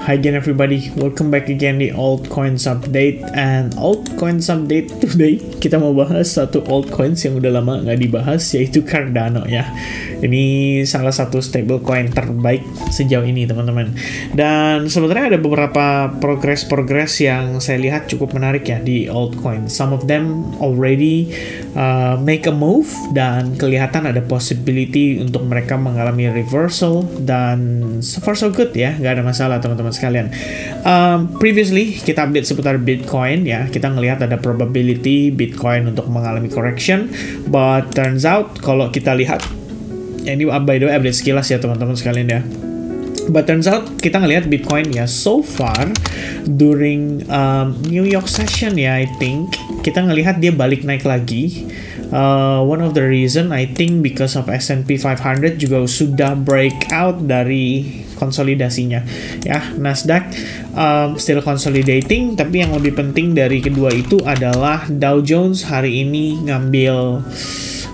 Hi again everybody, welcome back again di Altcoins Update. And Altcoins Update today kita mau bahas satu altcoins yang udah lama nggak dibahas, yaitu Cardano ya. Ini salah satu stablecoin terbaik sejauh ini teman-teman. Dan sebenarnya ada beberapa progress yang saya lihat cukup menarik ya di altcoin. Some of them already make a move dan kelihatan ada possibility untuk mereka mengalami reversal, dan so far so good ya, nggak ada masalah teman-teman sekalian. Previously kita update seputar Bitcoin ya, kita ngelihat ada probability Bitcoin untuk mengalami correction, but turns out kalau kita lihat ini by the way update sekilas ya teman-teman sekalian ya. But turns out kita ngelihat Bitcoin ya so far during New York session ya, I think kita ngelihat dia balik naik lagi. One of the reason I think because of S&P 500 juga sudah breakout dari konsolidasinya ya. Nasdaq still consolidating, tapi yang lebih penting dari kedua itu adalah Dow Jones hari ini ngambil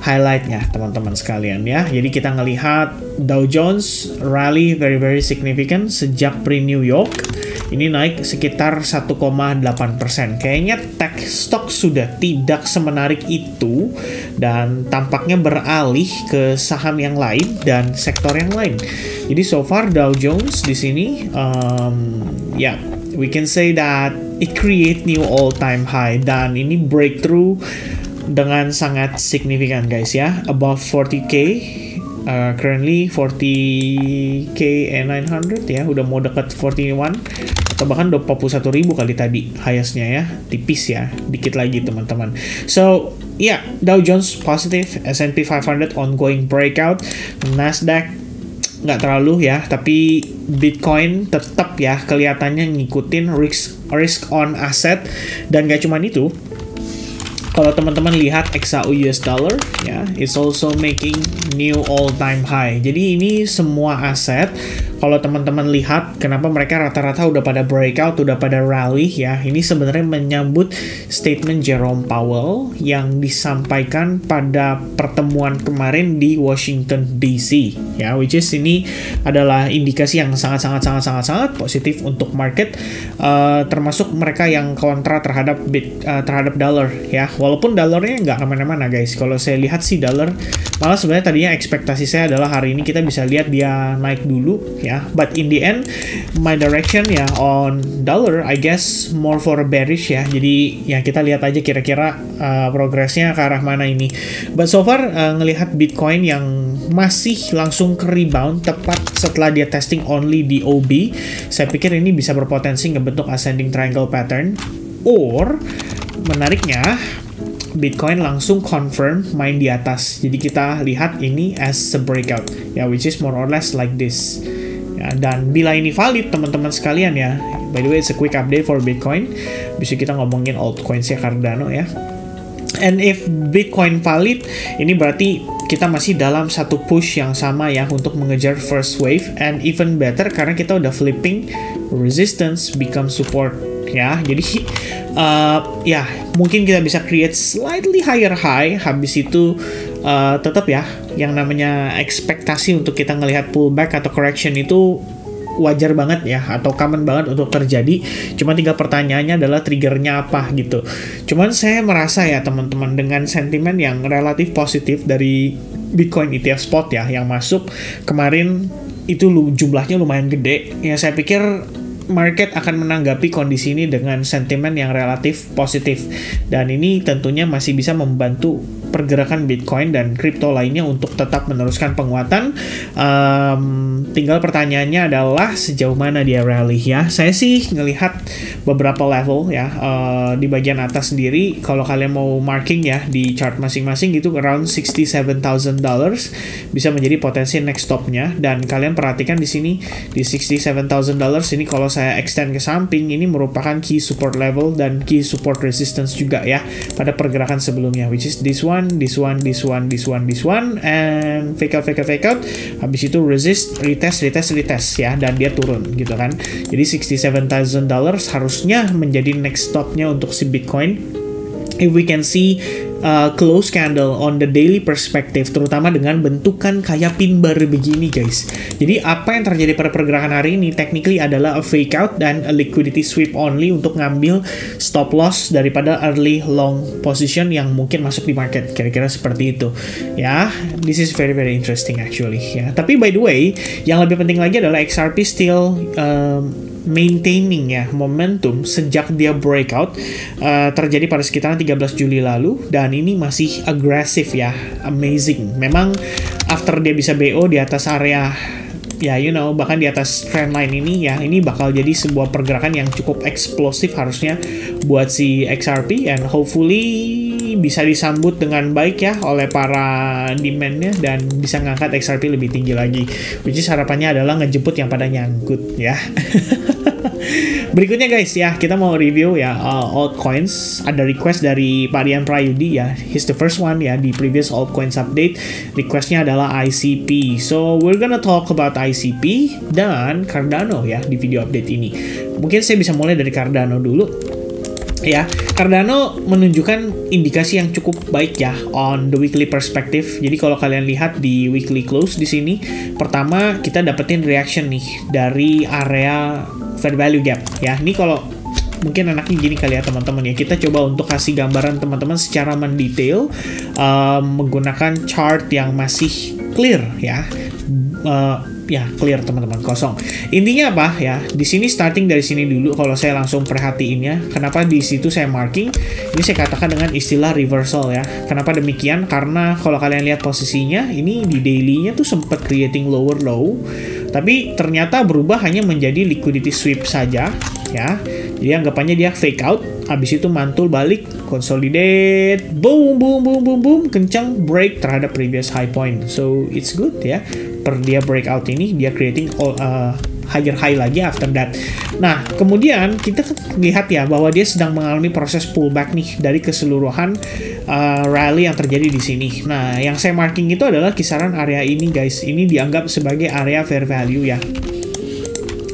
highlightnya teman-teman sekalian ya. Jadi kita ngelihat Dow Jones rally very significant sejak pre-New York. Ini naik sekitar 1,8%. Kayaknya tech stock sudah tidak semenarik itu dan tampaknya beralih ke saham yang lain dan sektor yang lain. Jadi so far Dow Jones di sini we can say that it create new all-time high, dan ini breakthrough dengan sangat signifikan guys ya, above 40k. Currently 40k and 900 ya, udah mau dekat 41 atau bahkan 41.000 kali tadi highestnya ya, tipis ya, dikit lagi teman-teman. So yeah, Dow Jones positive, S&P 500 ongoing breakout, Nasdaq nggak terlalu ya, tapi Bitcoin tetap ya kelihatannya ngikutin risk on asset. Dan gak cuman itu, kalau teman-teman lihat XAU US dollar ya, it's also making new all-time high. Jadi ini semua aset, kalau teman-teman lihat kenapa mereka rata-rata udah pada breakout, udah pada rally ya, ini sebenarnya menyambut statement Jerome Powell yang disampaikan pada pertemuan kemarin di Washington DC ya, which is ini adalah indikasi yang sangat positif untuk market, termasuk mereka yang kontra terhadap dollar ya. Walaupun dolarnya nggak kemana-mana guys, kalau saya lihat sih dollar malah sebenarnya tadinya ekspektasi saya adalah hari ini kita bisa lihat dia naik dulu ya, but in the end my direction ya on dollar I guess more for a bearish ya. Jadi ya kita lihat aja kira-kira progresnya ke arah mana ini. But so far ngelihat Bitcoin yang masih langsung ke rebound tepat setelah dia testing only di OB, saya pikir ini bisa berpotensi ngebentuk ascending triangle pattern, or menariknya Bitcoin langsung confirm main di atas. Jadi kita lihat ini as a breakout ya, which is more or less like this ya. Dan bila ini valid teman-teman sekalian ya, by the way it's a quick update for Bitcoin, bisa kita ngomongin altcoins-nya Cardano ya. And if Bitcoin valid, ini berarti kita masih dalam satu push yang sama ya untuk mengejar first wave, and even better karena kita udah flipping resistance become support ya. Jadi ya mungkin kita bisa create slightly higher high, habis itu tetap ya yang namanya ekspektasi untuk kita ngelihat pullback atau correction itu wajar banget ya, atau common banget untuk terjadi. Cuma tinggal pertanyaannya adalah triggernya apa gitu. Cuman saya merasa ya teman-teman, dengan sentimen yang relatif positif dari Bitcoin ETF spot ya yang masuk kemarin itu jumlahnya lumayan gede ya, saya pikir market akan menanggapi kondisi ini dengan sentimen yang relatif positif, dan ini tentunya masih bisa membantu pergerakan Bitcoin dan kripto lainnya untuk tetap meneruskan penguatan. Tinggal pertanyaannya adalah sejauh mana dia rally ya. Saya sih ngelihat beberapa level ya, di bagian atas sendiri kalau kalian mau marking ya di chart masing-masing itu around $67,000 bisa menjadi potensi next stopnya. Dan kalian perhatikan di sini di $67,000 ini, kalau saya extend ke samping, ini merupakan key support level dan key support resistance juga ya pada pergerakan sebelumnya, which is this one, and fake out. Habis itu resist, retest ya, dan dia turun gitu kan. Jadi $67,000 harusnya menjadi next stopnya untuk si Bitcoin. If we can see close candle on the daily perspective, terutama dengan bentukan kayak pin bar begini guys. Jadi apa yang terjadi pada pergerakan hari ini technically adalah a fake out dan a liquidity sweep only untuk ngambil stop loss daripada early long position yang mungkin masuk di market, kira-kira seperti itu ya. This is very very interesting actually ya. Tapi by the way, yang lebih penting lagi adalah XRP still maintaining ya momentum sejak dia breakout terjadi pada sekitaran 13 Juli lalu, dan ini masih agresif ya, amazing. Memang after dia bisa BO di atas area ya, bahkan di atas trendline ini ya, ini bakal jadi sebuah pergerakan yang cukup eksplosif harusnya buat si XRP, and hopefully bisa disambut dengan baik ya oleh para demand-nya dan bisa ngangkat XRP lebih tinggi lagi, which is harapannya adalah ngejemput yang pada nyangkut ya. Berikutnya guys ya, kita mau review ya altcoins. Ada request dari Pak Rian Prayudi ya, he's the first one ya di previous altcoins update. Requestnya adalah ICP, so we're gonna talk about ICP dan Cardano ya di video update ini. Mungkin saya bisa mulai dari Cardano dulu ya. Cardano menunjukkan indikasi yang cukup baik ya on the weekly perspective. Jadi kalau kalian lihat di weekly close di sini, pertama kita dapetin reaction nih dari area fair value gap ya. Ini kalau mungkin enaknya gini kali ya teman-teman ya, kita coba untuk kasih gambaran teman-teman secara mendetail menggunakan chart yang masih clear ya. Ya clear teman-teman, kosong. Intinya apa ya? Di sini starting dari sini dulu. Kalau saya langsung perhatiinnya, kenapa di situ saya marking? Ini saya katakan dengan istilah reversal ya. Kenapa demikian? Karena kalau kalian lihat posisinya, ini di daily-nya tuh sempat creating lower low, tapi ternyata berubah hanya menjadi liquidity sweep saja ya. Jadi anggapannya dia fake out, habis itu mantul balik, consolidate, boom boom boom boom boom, kencang break terhadap previous high point. So it's good ya. Per dia breakout ini dia creating higher high lagi after that. Nah, kemudian kita lihat ya bahwa dia sedang mengalami proses pullback nih dari keseluruhan rally yang terjadi di sini. Nah, yang saya marking itu adalah kisaran area ini guys. Ini dianggap sebagai area fair value ya.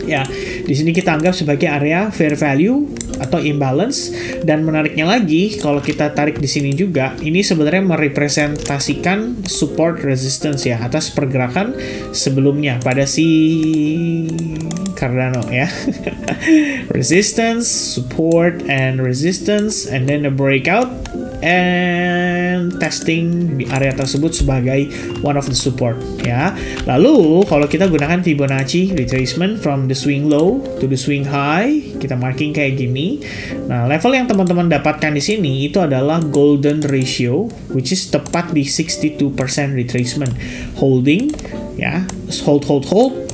Ya, di sini kita anggap sebagai area fair value atau imbalance, dan menariknya lagi kalau kita tarik di sini juga, ini sebenarnya merepresentasikan support resistance ya atas pergerakan sebelumnya pada si Cardano ya. Resistance, support, and resistance, and then a breakout and testing di area tersebut sebagai one of the support ya. Lalu kalau kita gunakan Fibonacci retracement from the swing low to the swing high, kita marking kayak gini. Nah, level yang teman-teman dapatkan di sini itu adalah golden ratio, which is tepat di 62% retracement. Holding ya, hold,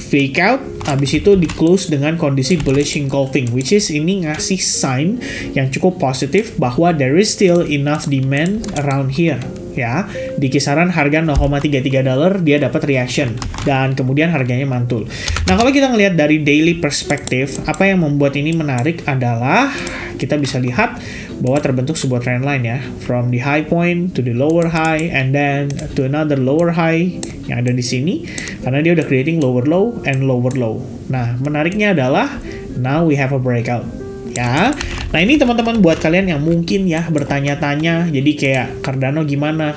fake out, habis itu di close dengan kondisi bullish engulfing, which is ini ngasih sign yang cukup positif bahwa there is still enough demand around here ya. Di kisaran harga $0.33 dia dapat reaction dan kemudian harganya mantul. Nah, kalau kita ngelihat dari daily perspective, apa yang membuat ini menarik adalah kita bisa lihat bahwa terbentuk sebuah trend line ya, from the high point to the lower high and then to another lower high yang ada di sini, karena dia udah creating lower low and lower low. Nah, menariknya adalah now we have a breakout ya. Nah, ini teman-teman buat kalian yang mungkin ya bertanya-tanya, jadi kayak Cardano gimana?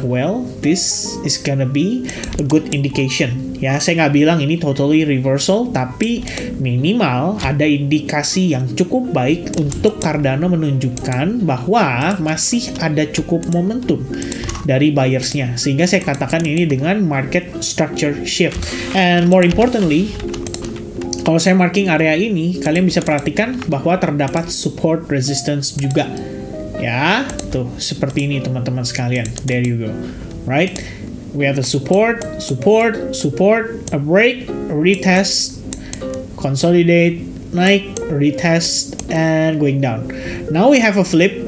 Well, this is gonna be a good indication ya. Saya nggak bilang ini totally reversal, tapi minimal ada indikasi yang cukup baik untuk Cardano menunjukkan bahwa masih ada cukup momentum dari buyersnya, sehingga saya katakan ini dengan market structure shift. And more importantly, kalau saya marking area ini, kalian bisa perhatikan bahwa terdapat support resistance juga. Ya, tuh seperti ini teman-teman sekalian. There you go. Right? We have a support, a break, retest, consolidate, naik, retest, and going down. Now we have a flip,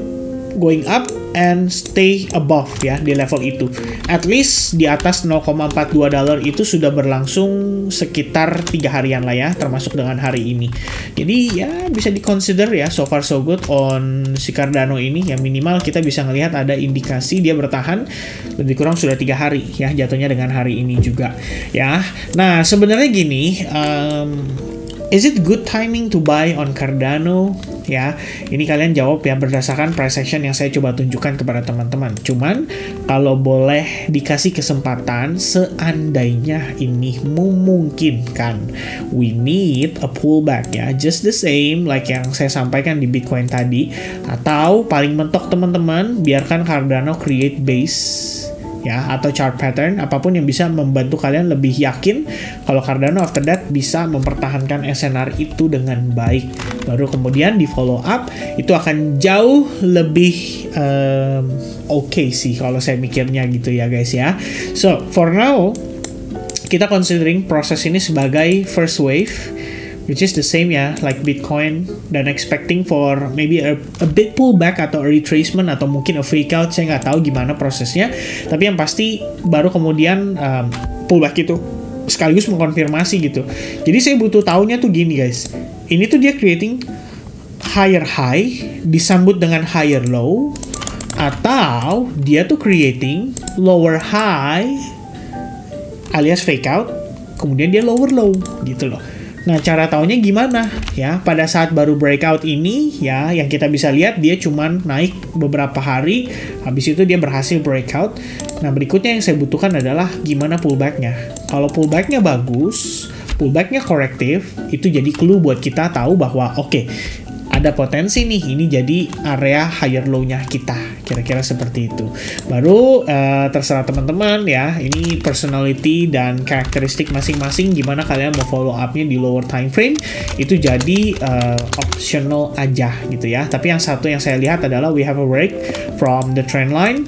going up and stay above ya di level itu. At least di atas $0.42 itu sudah berlangsung sekitar 3 harian lah ya, termasuk dengan hari ini. Jadi ya bisa di-consider ya, so far so good on si Cardano ini ya. Minimal kita bisa ngelihat ada indikasi dia bertahan lebih kurang sudah 3 hari ya, jatuhnya dengan hari ini juga ya. Nah, sebenarnya gini, is it good timing to buy on Cardano? ya. Ini kalian jawab ya berdasarkan price action yang saya coba tunjukkan kepada teman-teman. Cuman kalau boleh dikasih kesempatan, seandainya ini memungkinkan, we need a pullback ya, just the same like yang saya sampaikan di Bitcoin tadi. Atau paling mentok teman-teman, biarkan Cardano create base ya, atau chart pattern, apapun yang bisa membantu kalian lebih yakin kalau Cardano after that bisa mempertahankan SNR itu dengan baik. Baru kemudian di follow up, itu akan jauh lebih oke sih kalau saya mikirnya gitu ya guys ya. So for now kita considering proses ini sebagai first wave, which is the same ya, like Bitcoin, dan expecting for maybe a bit pullback atau a retracement atau mungkin a fake out, saya nggak tahu gimana prosesnya, tapi yang pasti baru kemudian pullback itu sekaligus mengkonfirmasi gitu. Jadi saya butuh tahunya tuh gini guys, ini tuh dia creating higher high disambut dengan higher low, atau dia tuh creating lower high alias fake out, kemudian dia lower low gitu loh. Nah, cara taunya gimana ya? Pada saat baru breakout ini ya, yang kita bisa lihat dia cuman naik beberapa hari, habis itu dia berhasil breakout. Nah, berikutnya yang saya butuhkan adalah gimana pullbacknya. Kalau pullbacknya bagus, pullbacknya korektif, itu jadi clue buat kita tahu bahwa oke, ada potensi nih, ini jadi area higher low-nya kita, kira-kira seperti itu. Baru terserah teman-teman ya, ini personality dan karakteristik masing-masing, gimana kalian mau follow up-nya di lower time frame, itu jadi optional aja gitu ya. Tapi yang satu yang saya lihat adalah we have a break from the trend line.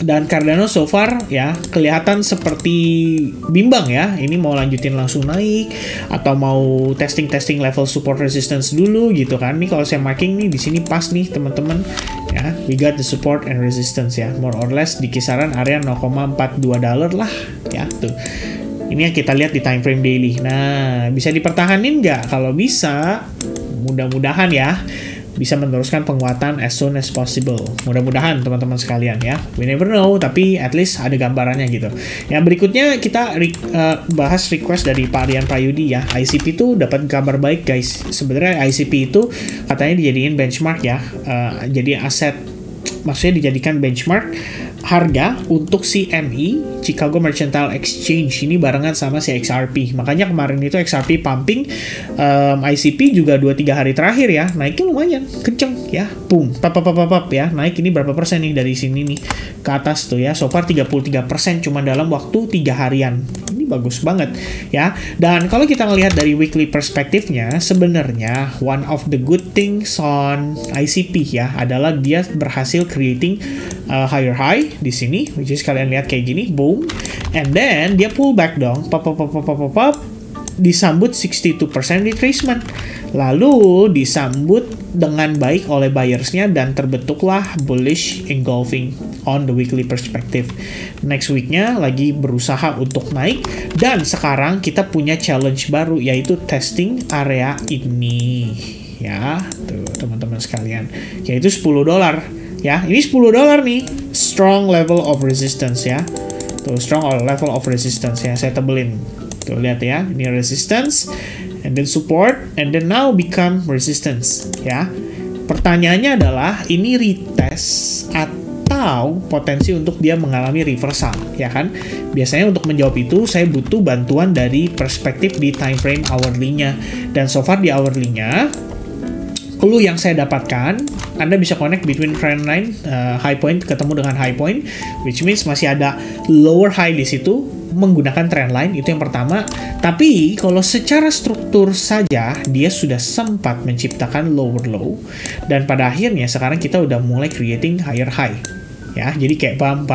Dan Cardano so far ya kelihatan seperti bimbang ya. Ini mau lanjutin langsung naik atau mau testing level support resistance dulu gitu kan. Ini kalau saya marking nih di sini pas nih teman-teman ya. We got the support and resistance ya. More or less di kisaran area $0.42 lah ya tuh. Ini yang kita lihat di time frame daily. Nah, bisa dipertahanin nggak? Kalau bisa, mudah-mudahan ya bisa meneruskan penguatan as soon as possible. Mudah-mudahan teman-teman sekalian ya. We never know, tapi at least ada gambarannya gitu. Yang berikutnya kita bahas request dari Pak Rian Prayudi ya. ICP itu dapat kabar baik guys. Sebenarnya ICP itu katanya dijadiin benchmark ya. Jadi aset, maksudnya dijadikan benchmark harga untuk CME, Chicago Mercantile Exchange, ini barengan sama si XRP. Makanya kemarin itu XRP pumping, ICP juga 2-3 hari terakhir ya, naiknya lumayan kenceng ya, boom, pap ya, naik ini berapa persen nih dari sini nih ke atas tuh ya, so far 33% cuma dalam waktu 3 harian. Ini bagus banget ya. Dan kalau kita ngelihat dari weekly perspektifnya, sebenarnya one of the good things on ICP ya adalah dia berhasil creating higher high di sini, which is kalian lihat kayak gini, boom, and then dia pull back dong, pop, disambut 62% retracement, lalu disambut dengan baik oleh buyersnya dan terbentuklah bullish engulfing on the weekly perspective. Next weeknya lagi berusaha untuk naik, dan sekarang kita punya challenge baru yaitu testing area ini ya tuh teman-teman sekalian, yaitu $10 ya. Ini $10 nih, strong level of resistance ya. Tuh, strong level of resistance ya. Saya tebelin. Tuh, lihat ya. Ini resistance, and then support, and then now become resistance ya. Pertanyaannya adalah, ini retest atau potensi untuk dia mengalami reversal ya kan? Biasanya untuk menjawab itu saya butuh bantuan dari perspektif di time frame hourly-nya. Dan so far di hourly-nya, clue yang saya dapatkan, Anda bisa connect between trend line, high point ketemu dengan high point, which means masih ada lower high di situ menggunakan trend line, itu yang pertama. Tapi kalau secara struktur saja dia sudah sempat menciptakan lower low, dan pada akhirnya sekarang kita udah mulai creating higher high ya. Jadi kayak bam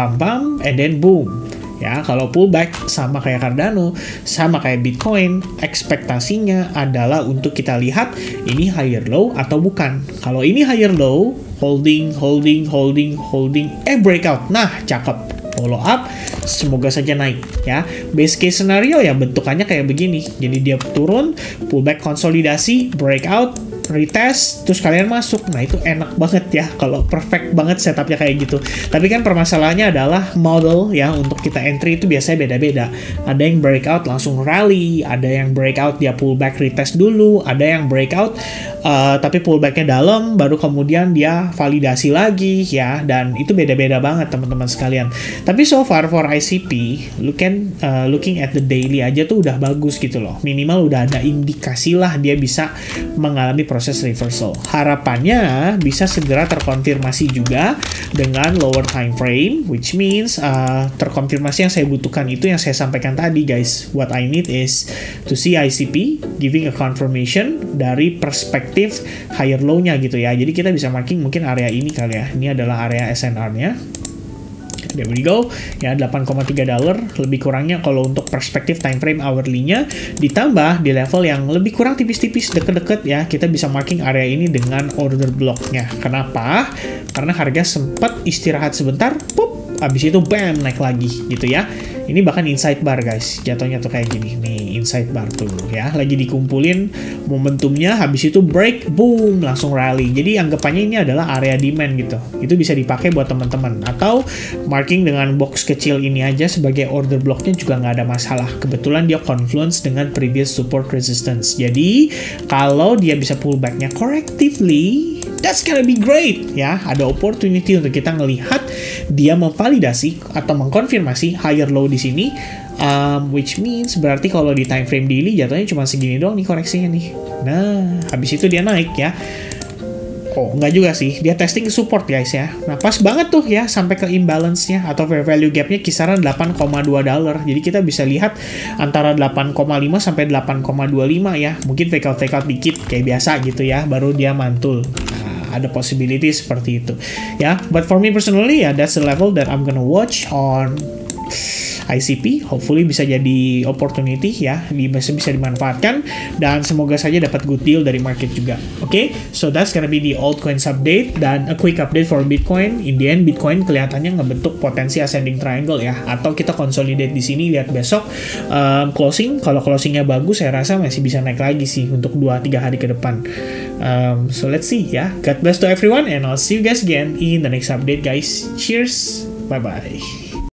and then boom. Ya, kalau pullback sama kayak Cardano, sama kayak Bitcoin, ekspektasinya adalah untuk kita lihat ini higher low atau bukan. Kalau ini higher low, holding, breakout. Nah, cakep. Follow up, semoga saja naik ya. Base case scenario ya bentukannya kayak begini. Jadi dia turun, pullback konsolidasi, breakout, retest, terus kalian masuk. Nah itu enak banget ya kalau perfect banget setupnya kayak gitu. Tapi kan permasalahannya adalah model ya, untuk kita entry itu biasanya beda-beda. Ada yang breakout langsung rally, ada yang breakout dia pullback retest dulu, ada yang breakout tapi pullbacknya dalam, baru kemudian dia validasi lagi ya, dan itu beda-beda banget teman-teman sekalian. Tapi so far for ICP, looking at the daily aja tuh udah bagus gitu loh. Minimal udah ada indikasi lah dia bisa mengalami proses reversal. Harapannya bisa segera terkonfirmasi juga dengan lower time frame, which means terkonfirmasi yang saya butuhkan itu yang saya sampaikan tadi guys. What I need is to see ICP giving a confirmation dari perspektif higher low-nya gitu ya. Jadi kita bisa marking mungkin area ini kali ya. Ini adalah area SNR-nya. There we go. Ya, $8,3. Lebih kurangnya kalau untuk perspektif time frame hourly-nya, ditambah di level yang lebih kurang tipis-tipis deket-deket ya, kita bisa marking area ini dengan order block-nya. Kenapa? Karena harga sempat istirahat sebentar, pop, abis itu bam, naik lagi gitu ya. Ini bahkan inside bar guys, jatuhnya tuh kayak gini nih, inside bar tuh ya, lagi dikumpulin momentumnya, habis itu break, boom, langsung rally. Jadi anggapannya ini adalah area demand gitu. Itu bisa dipakai buat teman-teman, atau marking dengan box kecil ini aja sebagai order blocknya juga nggak ada masalah. Kebetulan dia confluence dengan previous support resistance. Jadi kalau dia bisa pullbacknya correctively, that's gonna be great ya. Ada opportunity untuk kita ngelihat dia memvalidasi atau mengkonfirmasi higher low di sini, which means berarti kalau di time frame daily jatuhnya cuma segini doang nih koreksinya nih. Nah, habis itu dia naik ya. Oh, enggak juga sih. Dia testing support guys ya. Nah, pas banget tuh ya sampai ke imbalance-nya atau fair value gap-nya kisaran $8,2. Jadi kita bisa lihat antara 8,5 sampai 8,25 ya. Mungkin fake out dikit kayak biasa gitu ya, baru dia mantul. Ada possibility seperti itu ya. But for me personally ya, that's the level that I'm gonna watch on ICP. Hopefully bisa jadi opportunity ya, bisa dimanfaatkan, dan semoga saja dapat good deal dari market juga. Oke, so that's gonna be the altcoins update dan a quick update for Bitcoin. In the end Bitcoin kelihatannya ngebentuk potensi ascending triangle ya, atau kita consolidate di sini, lihat besok closing. Kalau closingnya bagus, saya rasa masih bisa naik lagi sih untuk 2-3 hari ke depan. So let's see ya. God bless to everyone and I'll see you guys again in the next update guys. Cheers, bye bye.